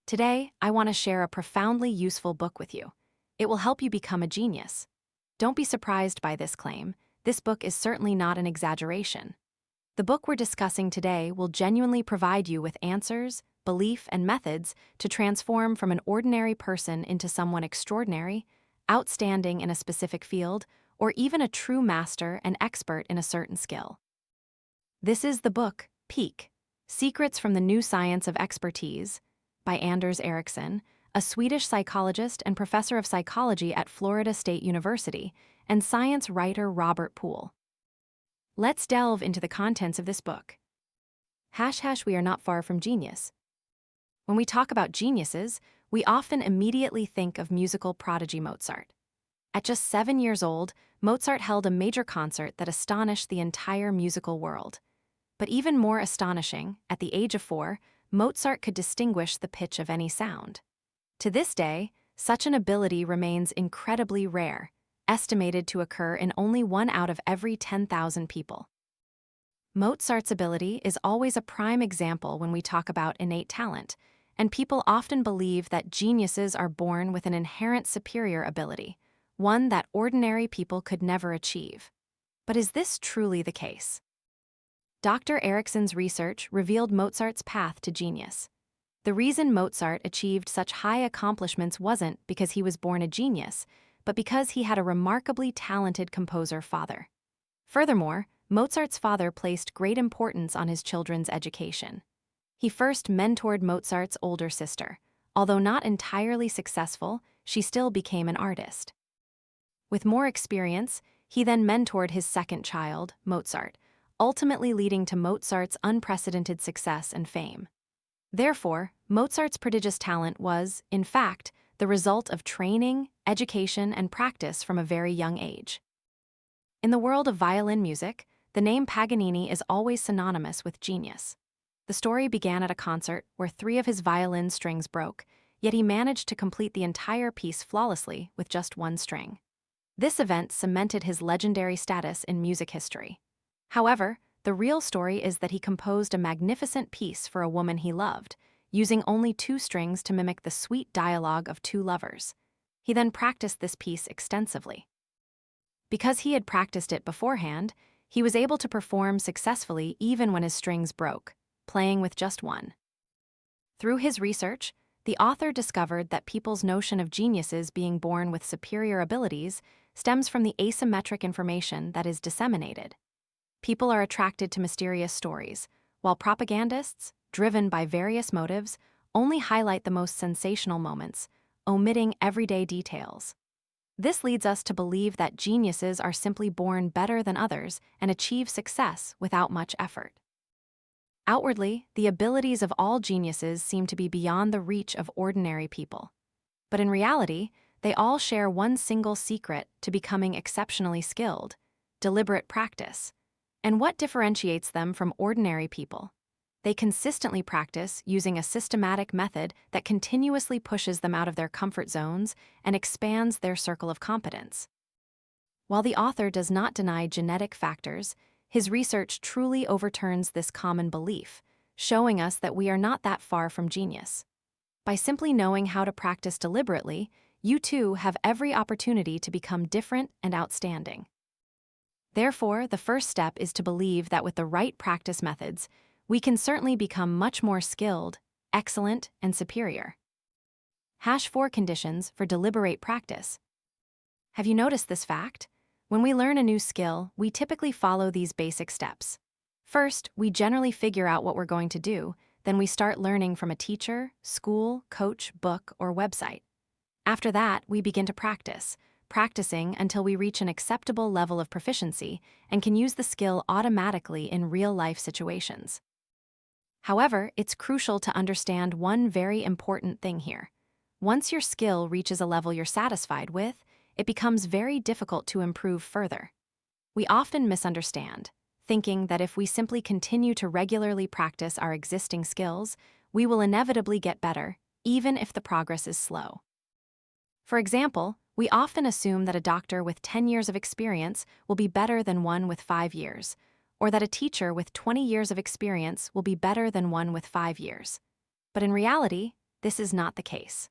Today, I want to share a profoundly useful book with you. It will help you become a genius. Don't be surprised by this claim. This book is certainly not an exaggeration. The book we're discussing today will genuinely provide you with answers, belief, and methods to transform from an ordinary person into someone extraordinary, outstanding in a specific field, or even a true master and expert in a certain skill. This is the book, Peak: Secrets from the New Science of Expertise, by Anders Ericsson, a Swedish psychologist and professor of psychology at Florida State University, and science writer Robert Poole. Let's delve into the contents of this book. We are not far from genius. When we talk about geniuses, we often immediately think of musical prodigy Mozart. At just 7 years old, Mozart held a major concert that astonished the entire musical world. But even more astonishing, at the age of 4, Mozart could distinguish the pitch of any sound. To this day, such an ability remains incredibly rare, estimated to occur in only 1 out of every 10,000 people. Mozart's ability is always a prime example when we talk about innate talent, and people often believe that geniuses are born with an inherent superior ability, one that ordinary people could never achieve. But is this truly the case? Dr. Ericsson's research revealed Mozart's path to genius. The reason Mozart achieved such high accomplishments wasn't because he was born a genius, but because he had a remarkably talented composer father. Furthermore, Mozart's father placed great importance on his children's education. He first mentored Mozart's older sister. Although not entirely successful, she still became an artist. With more experience, he then mentored his second child, Mozart, ultimately leading to Mozart's unprecedented success and fame. Therefore, Mozart's prodigious talent was, in fact, the result of training, education, and practice from a very young age. In the world of violin music, the name Paganini is always synonymous with genius. The story began at a concert where 3 of his violin strings broke, yet he managed to complete the entire piece flawlessly with just 1 string. This event cemented his legendary status in music history. However, the real story is that he composed a magnificent piece for a woman he loved, using only 2 strings to mimic the sweet dialogue of 2 lovers. He then practiced this piece extensively. Because he had practiced it beforehand, he was able to perform successfully even when his strings broke, playing with just 1. Through his research, the author discovered that people's notion of geniuses being born with superior abilities stems from the asymmetric information that is disseminated. People are attracted to mysterious stories, while propagandists, driven by various motives, only highlight the most sensational moments, omitting everyday details. This leads us to believe that geniuses are simply born better than others and achieve success without much effort. Outwardly, the abilities of all geniuses seem to be beyond the reach of ordinary people. But in reality, they all share one single secret to becoming exceptionally skilled: deliberate practice. And what differentiates them from ordinary people? They consistently practice using a systematic method that continuously pushes them out of their comfort zones and expands their circle of competence. While the author does not deny genetic factors, his research truly overturns this common belief, showing us that we are not that far from genius. By simply knowing how to practice deliberately, you too have every opportunity to become different and outstanding. Therefore, the first step is to believe that with the right practice methods, we can certainly become much more skilled, excellent, and superior. 4 conditions for deliberate practice. Have you noticed this fact? When we learn a new skill, we typically follow these basic steps. First, we generally figure out what we're going to do, then we start learning from a teacher, school, coach, book, or website. After that, we begin to practicing until we reach an acceptable level of proficiency and can use the skill automatically in real-life situations. However, it's crucial to understand one very important thing here. Once your skill reaches a level you're satisfied with, it becomes very difficult to improve further. We often misunderstand, thinking that if we simply continue to regularly practice our existing skills, we will inevitably get better, even if the progress is slow. For example, we often assume that a doctor with 10 years of experience will be better than one with 5 years, or that a teacher with 20 years of experience will be better than one with 5 years. But in reality, this is not the case.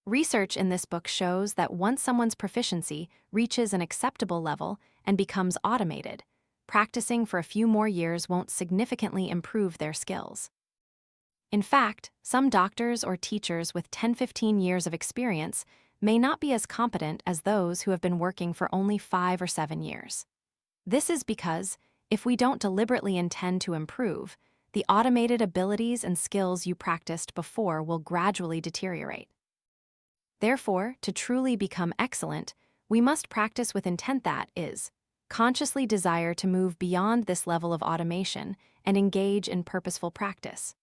Research in this book shows that once someone's proficiency reaches an acceptable level and becomes automated, practicing for a few more years won't significantly improve their skills. In fact, some doctors or teachers with 10-15 years of experience may not be as competent as those who have been working for only 5 or 7 years. This is because, if we don't deliberately intend to improve, the automated abilities and skills you practiced before will gradually deteriorate. Therefore, to truly become excellent, we must practice with intent, that is, consciously desire to move beyond this level of automation and engage in purposeful practice.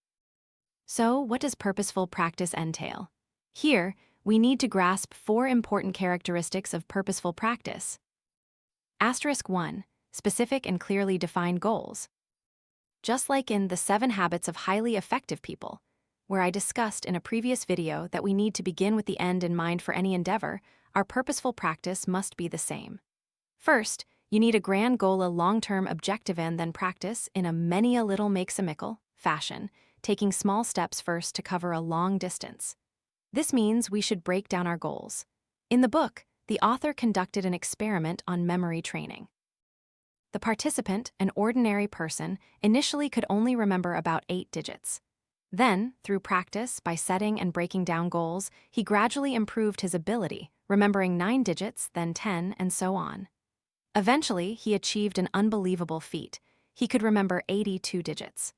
So, what does purposeful practice entail? Here, we need to grasp 4 important characteristics of purposeful practice. Asterisk 1. Specific and clearly defined goals. Just like in The 7 Habits of Highly Effective People, where I discussed in a previous video that we need to begin with the end in mind for any endeavor, our purposeful practice must be the same. First, you need a grand goal, a long-term objective, and then practice in a many a little makes a mickle fashion, taking small steps first to cover a long distance. This means we should break down our goals. In the book, the author conducted an experiment on memory training. The participant, an ordinary person, initially could only remember about 8 digits. Then, through practice, by setting and breaking down goals, he gradually improved his ability, remembering 9 digits, then 10, and so on. Eventually, he achieved an unbelievable feat. He could remember 82 digits.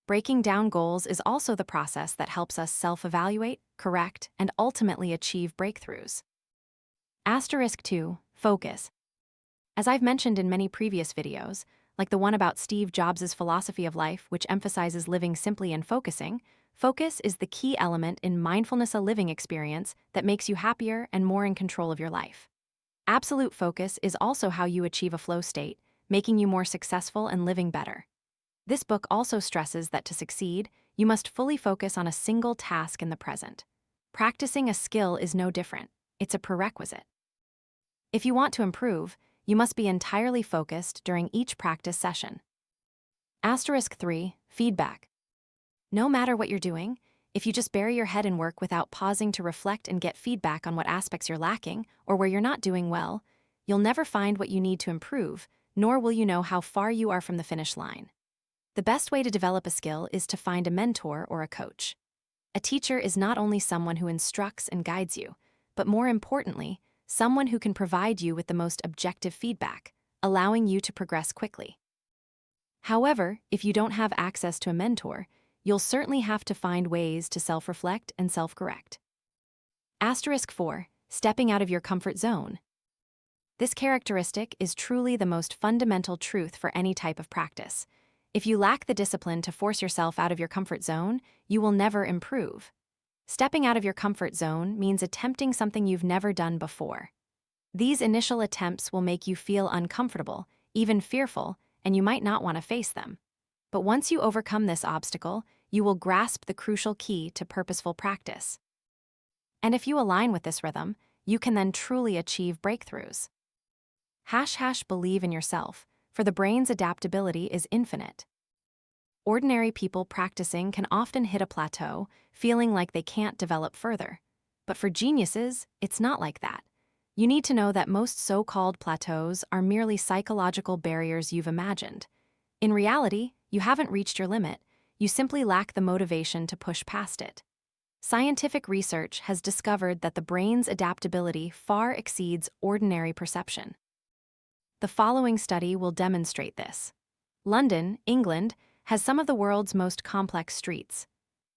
Breaking down goals is also the process that helps us self-evaluate, correct, and ultimately achieve breakthroughs. Asterisk 2. Focus. As I've mentioned in many previous videos, like the one about Steve Jobs' philosophy of life, which emphasizes living simply and focusing, focus is the key element in mindfulness, a living experience that makes you happier and more in control of your life. Absolute focus is also how you achieve a flow state, making you more successful and living better. This book also stresses that to succeed, you must fully focus on a single task in the present. Practicing a skill is no different. It's a prerequisite. If you want to improve, you must be entirely focused during each practice session. Asterisk 3. Feedback. No matter what you're doing, if you just bury your head in work without pausing to reflect and get feedback on what aspects you're lacking or where you're not doing well, you'll never find what you need to improve, nor will you know how far you are from the finish line. The best way to develop a skill is to find a mentor or a coach. A teacher is not only someone who instructs and guides you, but more importantly, someone who can provide you with the most objective feedback, allowing you to progress quickly. However, if you don't have access to a mentor, you'll certainly have to find ways to self-reflect and self-correct. Asterisk 4. Stepping out of your comfort zone. This characteristic is truly the most fundamental truth for any type of practice. If you lack the discipline to force yourself out of your comfort zone, you will never improve. Stepping out of your comfort zone means attempting something you've never done before. These initial attempts will make you feel uncomfortable, even fearful, and you might not want to face them. But once you overcome this obstacle, you will grasp the crucial key to purposeful practice. And if you align with this rhythm, you can then truly achieve breakthroughs. Believe in yourself, for the brain's adaptability is infinite. Ordinary people practicing can often hit a plateau, feeling like they can't develop further. But for geniuses, it's not like that. You need to know that most so-called plateaus are merely psychological barriers you've imagined. In reality, you haven't reached your limit, you simply lack the motivation to push past it. Scientific research has discovered that the brain's adaptability far exceeds ordinary perception. The following study will demonstrate this. London, England, has some of the world's most complex streets.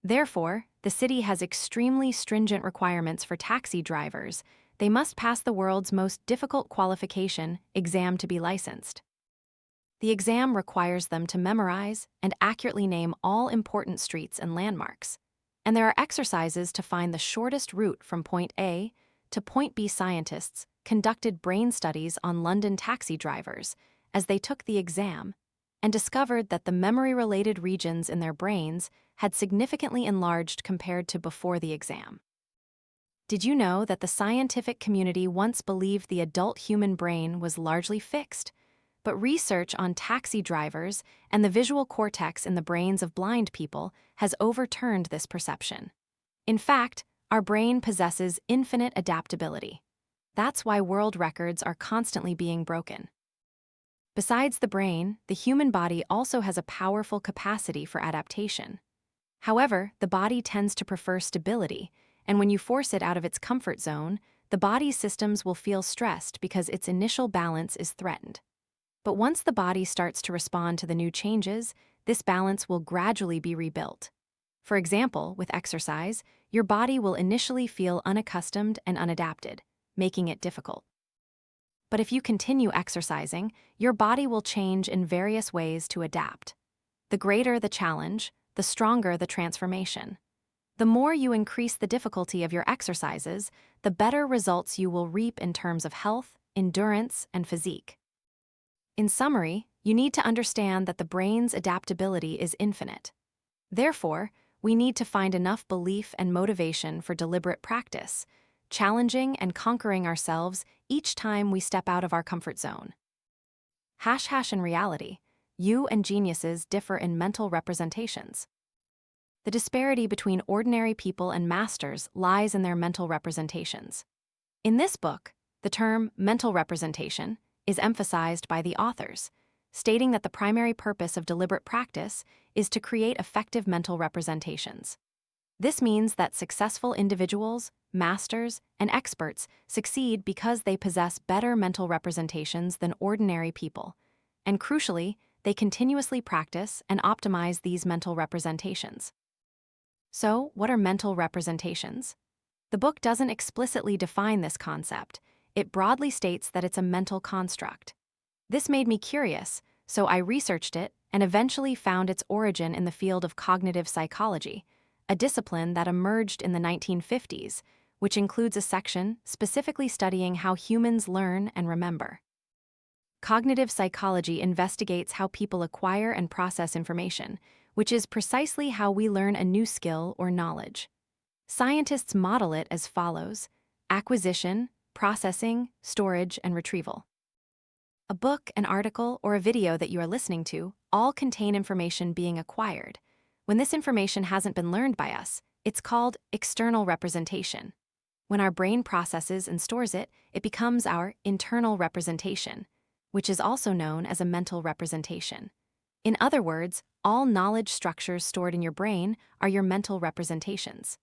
Therefore, the city has extremely stringent requirements for taxi drivers. They must pass the world's most difficult qualification exam to be licensed. The exam requires them to memorize and accurately name all important streets and landmarks. And there are exercises to find the shortest route from point A to point B. Scientists conducted brain studies on London taxi drivers as they took the exam and discovered that the memory-related regions in their brains had significantly enlarged compared to before the exam. Did you know that the scientific community once believed the adult human brain was largely fixed? But research on taxi drivers and the visual cortex in the brains of blind people has overturned this perception. In fact, our brain possesses infinite adaptability. That's why world records are constantly being broken. Besides the brain, the human body also has a powerful capacity for adaptation. However, the body tends to prefer stability, and when you force it out of its comfort zone, the body's systems will feel stressed because its initial balance is threatened. But once the body starts to respond to the new changes, this balance will gradually be rebuilt. For example, with exercise, your body will initially feel unaccustomed and unadapted, making it difficult. But if you continue exercising, your body will change in various ways to adapt. The greater the challenge, the stronger the transformation. The more you increase the difficulty of your exercises, the better results you will reap in terms of health, endurance, and physique. In summary, you need to understand that the brain's adaptability is infinite. Therefore, we need to find enough belief and motivation for deliberate practice, challenging and conquering ourselves each time we step out of our comfort zone. In reality, you and geniuses differ in mental representations. The disparity between ordinary people and masters lies in their mental representations. In this book, the term mental representation is emphasized by the authors, stating that the primary purpose of deliberate practice is to create effective mental representations. This means that successful individuals, masters, and experts succeed because they possess better mental representations than ordinary people, and crucially, they continuously practice and optimize these mental representations. So, what are mental representations? The book doesn't explicitly define this concept. It broadly states that it's a mental construct. This made me curious, so I researched it and eventually found its origin in the field of cognitive psychology, a discipline that emerged in the 1950s, which includes a section specifically studying how humans learn and remember. Cognitive psychology investigates how people acquire and process information, which is precisely how we learn a new skill or knowledge. Scientists model it as follows: acquisition, processing, storage, and retrieval. A book, an article, or a video that you are listening to all contain information being acquired. When this information hasn't been learned by us, it's called external representation. When our brain processes and stores it, it becomes our internal representation, which is also known as a mental representation. In other words, all knowledge structures stored in your brain are your mental representations.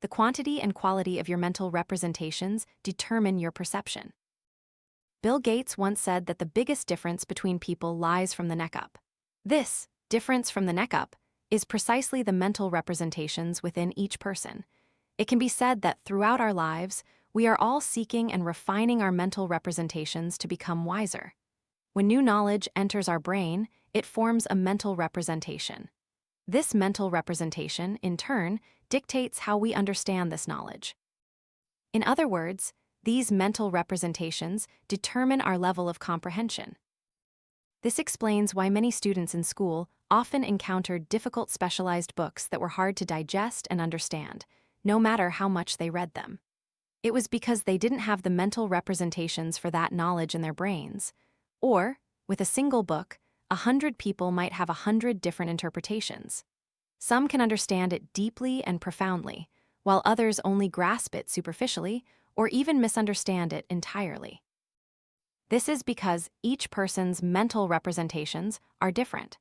The quantity and quality of your mental representations determine your perception. Bill Gates once said that the biggest difference between people lies from the neck up. This difference from the neck up is precisely the mental representations within each person. It can be said that throughout our lives, we are all seeking and refining our mental representations to become wiser. When new knowledge enters our brain, it forms a mental representation. This mental representation, in turn, dictates how we understand this knowledge. In other words, these mental representations determine our level of comprehension. This explains why many students in school often encountered difficult specialized books that were hard to digest and understand, no matter how much they read them. It was because they didn't have the mental representations for that knowledge in their brains. Or, with a single book, 100 people might have 100 different interpretations. Some can understand it deeply and profoundly, while others only grasp it superficially or even misunderstand it entirely. This is because each person's mental representations are different.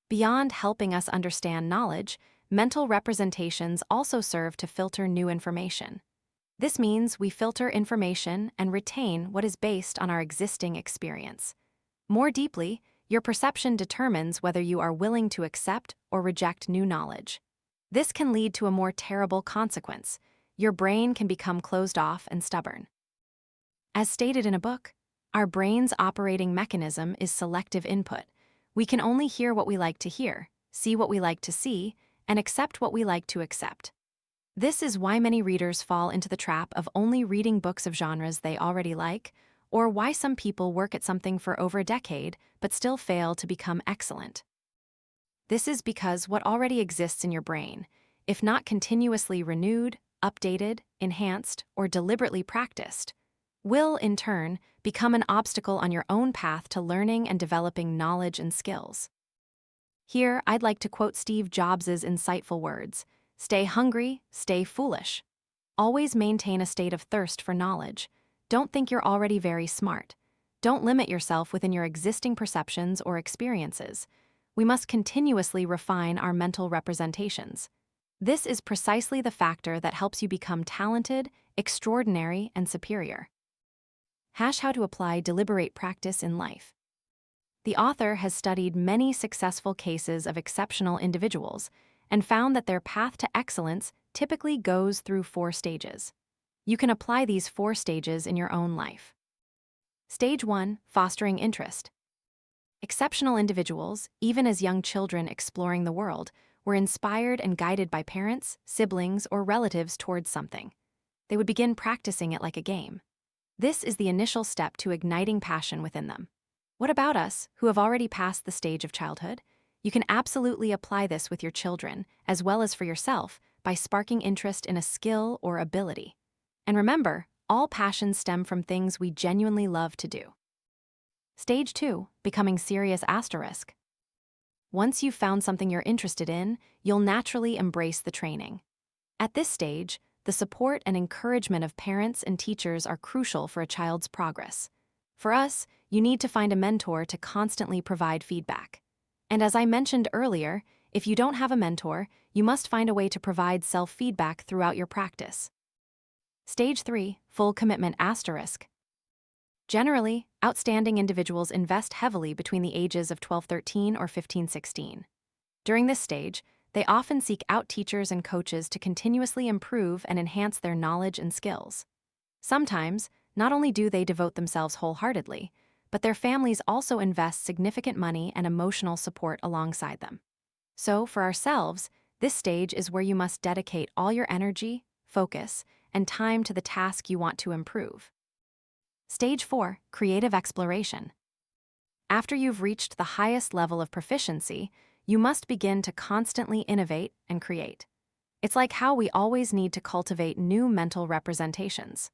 Beyond helping us understand knowledge, mental representations also serve to filter new information. This means we filter information and retain what is based on our existing experience. More deeply, your perception determines whether you are willing to accept or reject new knowledge. This can lead to a more terrible consequence. Your brain can become closed off and stubborn. As stated in a book, our brain's operating mechanism is selective input. We can only hear what we like to hear, see what we like to see, and accept what we like to accept. This is why many readers fall into the trap of only reading books of genres they already like, or why some people work at something for over a decade but still fail to become excellent. This is because what already exists in your brain, if not continuously renewed, updated, enhanced, or deliberately practiced, will, in turn, become an obstacle on your own path to learning and developing knowledge and skills. Here, I'd like to quote Steve Jobs' insightful words, stay hungry, stay foolish. Always maintain a state of thirst for knowledge. Don't think you're already very smart. Don't limit yourself within your existing perceptions or experiences. We must continuously refine our mental representations. This is precisely the factor that helps you become talented, extraordinary, and superior. How to apply deliberate practice in life. The author has studied many successful cases of exceptional individuals and found that their path to excellence typically goes through 4 stages. You can apply these 4 stages in your own life. Stage 1, fostering interest. Exceptional individuals, even as young children exploring the world, were inspired and guided by parents, siblings, or relatives towards something. They would begin practicing it like a game. This is the initial step to igniting passion within them. What about us, who have already passed the stage of childhood? You can absolutely apply this with your children, as well as for yourself, by sparking interest in a skill or ability. And remember, all passions stem from things we genuinely love to do. Stage 2, becoming serious asterisk. Once you've found something you're interested in, you'll naturally embrace the training. At this stage, the support and encouragement of parents and teachers are crucial for a child's progress. For us, you need to find a mentor to constantly provide feedback. And as I mentioned earlier, if you don't have a mentor, you must find a way to provide self-feedback throughout your practice. Stage 3, full commitment asterisk. Generally, outstanding individuals invest heavily between the ages of 12-13 or 15-16. During this stage, they often seek out teachers and coaches to continuously improve and enhance their knowledge and skills. Sometimes, not only do they devote themselves wholeheartedly, but their families also invest significant money and emotional support alongside them. So, for ourselves, this stage is where you must dedicate all your energy, focus, and time to the task you want to improve. Stage 4, creative exploration. After you've reached the highest level of proficiency, you must begin to constantly innovate and create. It's like how we always need to cultivate new mental representations.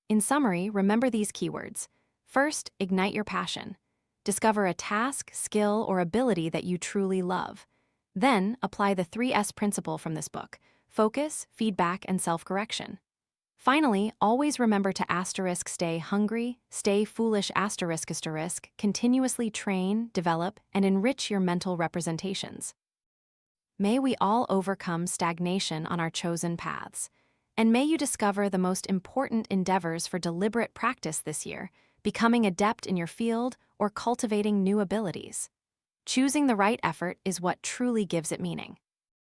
In summary, remember these keywords. First, ignite your passion. Discover a task, skill, or ability that you truly love. Then, apply the 3S principle from this book: focus, feedback, and self-correction. Finally, always remember to asterisk stay hungry, stay foolish asterisk asterisk, continuously train, develop, and enrich your mental representations. May we all overcome stagnation on our chosen paths. And may you discover the most important endeavors for deliberate practice this year, becoming adept in your field or cultivating new abilities. Choosing the right effort is what truly gives it meaning.